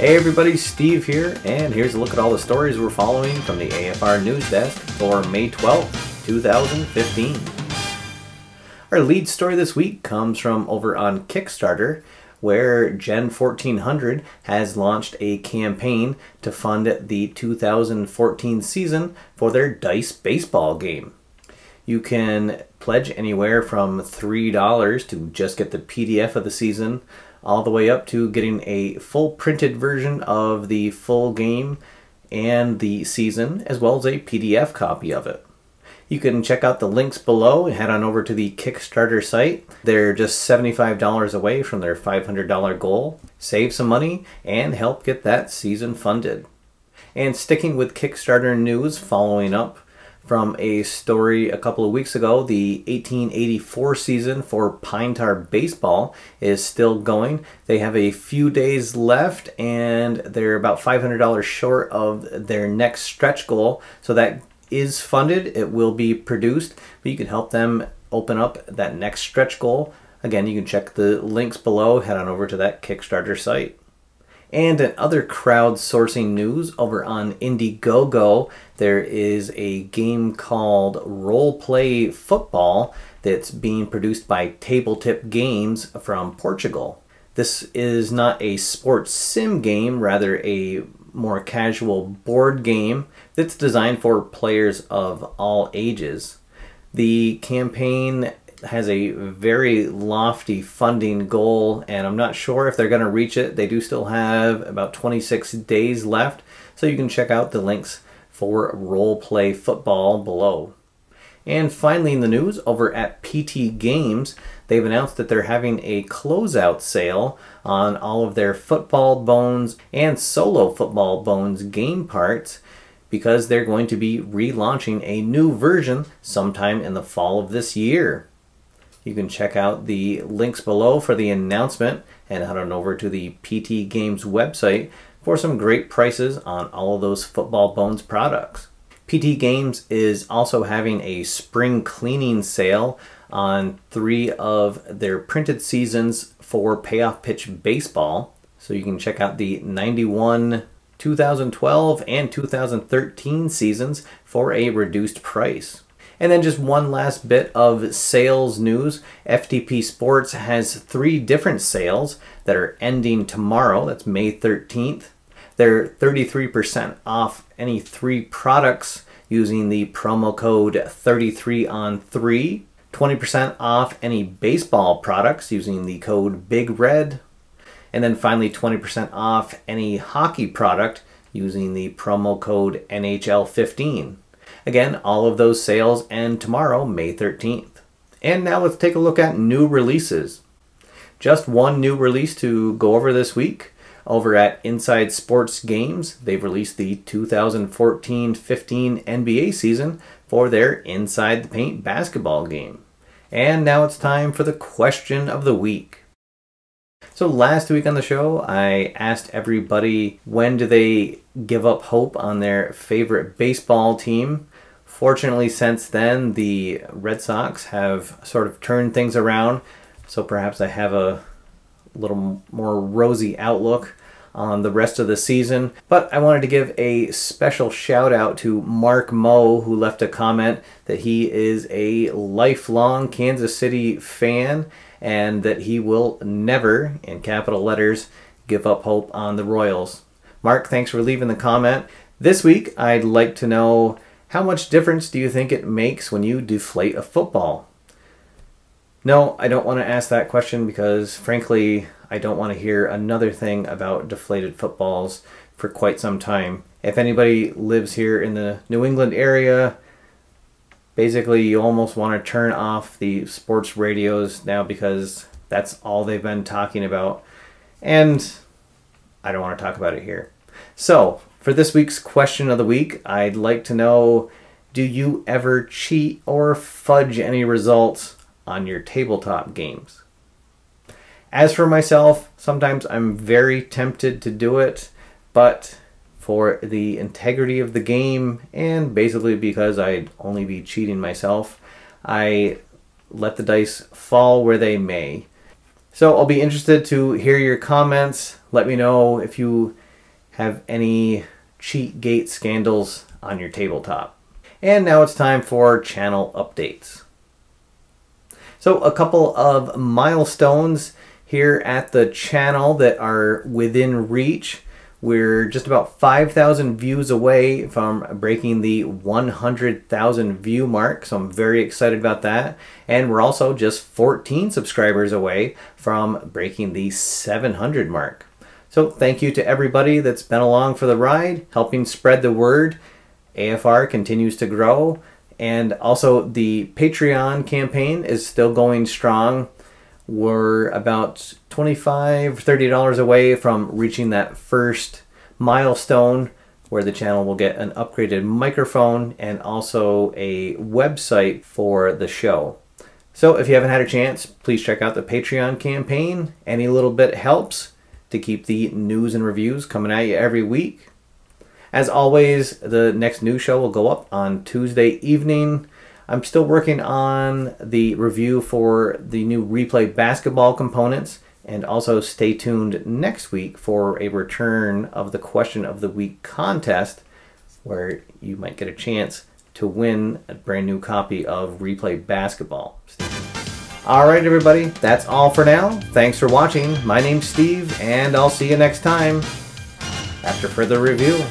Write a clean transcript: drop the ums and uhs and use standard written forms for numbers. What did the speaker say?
Hey everybody, Steve here, and here's a look at all the stories we're following from the AFR News Desk for May 12th, 2015. Our lead story this week comes from over on Kickstarter, where Gen 1400 has launched a campaign to fund the 2014 season for their Dice Baseball game. You can pledge anywhere from $3 to just get the PDF of the season, all the way up to getting a full printed version of the full game and the season, as well as a PDF copy of it. You can check out the links below and head on over to the Kickstarter site. They're just $75 away from their $500 goal. Save some money and help get that season funded. And sticking with Kickstarter news, following up from a story a couple of weeks ago, the 1884 season for Tar Baseball is still going. They have a few days left and they're about $500 short of their next stretch goal. So that is funded. It will be produced, but you can help them open up that next stretch goal. Again, you can check the links below. Head on over to that Kickstarter site. And in other crowdsourcing news, over on Indiegogo, there is a game called Rollplay Football that's being produced by Tabletip Games from Portugal. This is not a sports sim game, rather a more casual board game that's designed for players of all ages. The campaign has a very lofty funding goal, and I'm not sure if they're going to reach it. They do still have about 26 days left, so you can check out the links for Rollplay Football below. And finally in the news, over at PT Games, they've announced that they're having a closeout sale on all of their Football Bones and Solo Football Bones game parts, because they're going to be relaunching a new version sometime in the fall of this year. You can check out the links below for the announcement and head on over to the PT Games website for some great prices on all of those Football Bones products. PT Games is also having a spring cleaning sale on 3 of their printed seasons for Payoff Pitch Baseball. So you can check out the 91, 2012, and 2013 seasons for a reduced price. And then just one last bit of sales news. FTP Sports has 3 different sales that are ending tomorrow. That's May 13th. They're 33% off any 3 products using the promo code 33on3. 20% off any baseball products using the code BIGRED. And then finally 20% off any hockey product using the promo code NHL15. Again, all of those sales end tomorrow, May 13th. And now let's take a look at new releases. Just one new release to go over this week. Over at Inside Sports Games, they've released the 2014-15 NBA season for their Inside the Paint basketball game. And now it's time for the question of the week. So last week on the show, I asked everybody when do they give up hope on their favorite baseball team. Fortunately, since then, the Red Sox have sort of turned things around, so perhaps I have a little more rosy outlook on the rest of the season. But I wanted to give a special shout out to Mark Moe, who left a comment that he is a lifelong Kansas City fan and that he will never, in capital letters, give up hope on the Royals. Mark, thanks for leaving the comment. This week, I'd like to know, how much difference do you think it makes when you deflate a football? No, I don't want to ask that question because, frankly, I don't want to hear another thing about deflated footballs for quite some time. If anybody lives here in the New England area, basically you almost want to turn off the sports radios now because that's all they've been talking about. And I don't want to talk about it here. So, for this week's question of the week, I'd like to know, do you ever cheat or fudge any results on your tabletop games? As for myself, sometimes I'm very tempted to do it, but for the integrity of the game and basically because I'd only be cheating myself, I let the dice fall where they may. So I'll be interested to hear your comments. Let me know if you have any cheat gate scandals on your tabletop. And now it's time for channel updates. So a couple of milestones here at the channel that are within reach. We're just about 5,000 views away from breaking the 100,000 view mark, so I'm very excited about that. And we're also just 14 subscribers away from breaking the 700 mark. So thank you to everybody that's been along for the ride, helping spread the word. AFR continues to grow, and also the Patreon campaign is still going strong. We're about $25, $30 away from reaching that first milestone where the channel will get an upgraded microphone and also a website for the show. So if you haven't had a chance, please check out the Patreon campaign. Any little bit helps to keep the news and reviews coming at you every week. As always, the next news show will go up on Tuesday evening. I'm still working on the review for the new Replay basketball components, and also stay tuned next week for a return of the Question of the Week contest, where you might get a chance to win a brand new copy of Replay basketball. Alright everybody, that's all for now. Thanks for watching. My name's Steve, and I'll see you next time after further review.